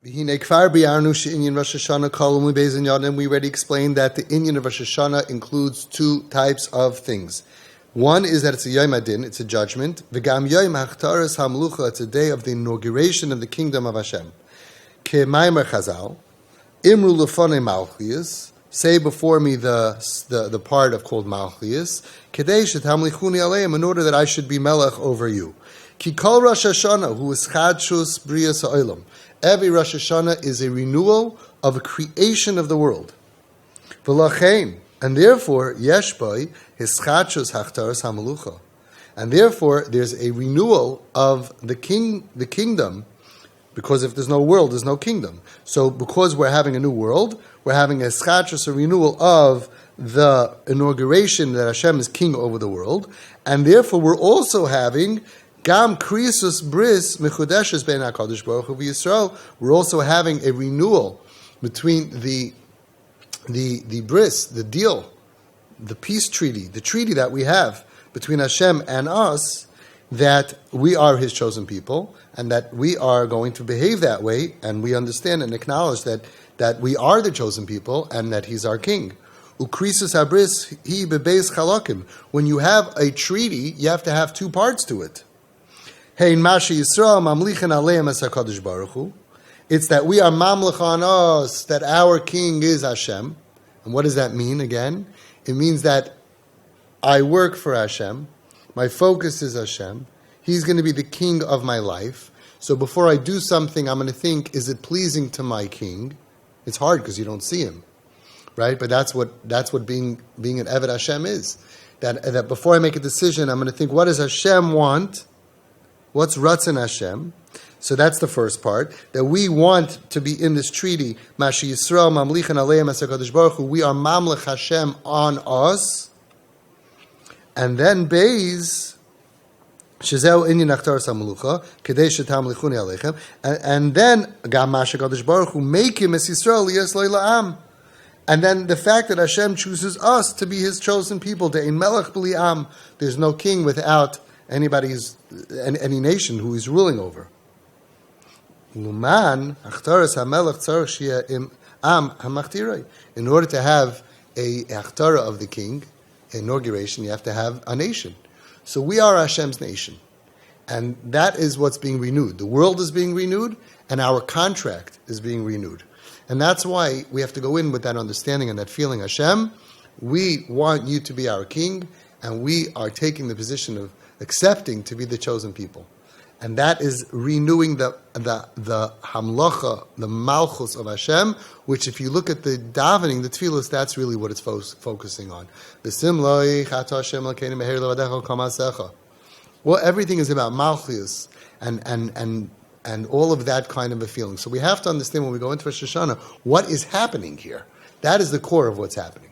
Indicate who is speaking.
Speaker 1: We already explained that the Inyan of Rosh Hashanah includes two types of things. One is that it's a Yom Adin, it's a judgment. V'gam Yom Hachtaras HaMelucha, it's a day of the inauguration of the kingdom of Hashem. Ke'maimer Chazal, Imru Lefonei Malchiyas, say before me the part of called Malchiyas, Kedei shetamlichuni aleim, in order that I should be Melech over you. Ki kol Rosh Hashanah, who is Chadshus Brias Ha'olam. Every Rosh Hashanah is a renewal of a creation of the world. V'lachein, and therefore, Yeshboi, his Chadshus Hachtaras HaMelucha. And therefore, there's a renewal of the kingdom, because if there's no world, there's no kingdom. So because we're having a new world, we're having a Chadshus, a renewal of the inauguration that Hashem is king over the world. And therefore, we're also having Gam Krisus Bris Mechudeshes Ben HaKadosh Baruch Hu Yisrael. We're also having a renewal between the bris, the deal, the peace treaty, the treaty that we have between Hashem and us, that we are His chosen people, and that we are going to behave that way, and we understand and acknowledge that we are the chosen people, and that He's our King. Ukrisus habris hi bebeis chalakim. When you have a treaty, you have to have two parts to it. It's that we are mamlech on us, that our king is Hashem. And what does that mean again? It means that I work for Hashem, my focus is Hashem, He's going to be the king of my life. So before I do something, I'm going to think, is it pleasing to my king? It's hard because you don't see him, right? But that's what being an Eved Hashem is. That before I make a decision, I'm going to think, what does Hashem want? What's Ratzon Hashem? So that's the first part. That we want to be in this treaty. Mashi Yisrael Mamlichan Aleim HaKadosh Baruch Hu. We are Mamlech Hashem on us. And then Beis Shezeu Inyan Achtaras HaMelucha Kedei Shetamlichuni Aleichem. And then Gam Mashi HaKadosh Baruch Hu make him as Yisrael Yes Leila'am. And then the fact that Hashem chooses us to be His chosen people. De'in Melech B'li Am. There's no king without any nation who He's ruling over. In order to have a Hachtara of the king, inauguration, you have to have a nation. So we are Hashem's nation. And that is what's being renewed. The world is being renewed, and our contract is being renewed. And that's why we have to go in with that understanding and that feeling, Hashem, we want you to be our king, and we are taking the position of accepting to be the chosen people. And that is renewing the hamlacha, the malchus of Hashem, which if you look at the davening, the tefillos, that's really what it's focusing on. Well, everything is about malchus and all of that kind of a feeling. So we have to understand when we go into Rosh Hashanah, what is happening here? That is the core of what's happening.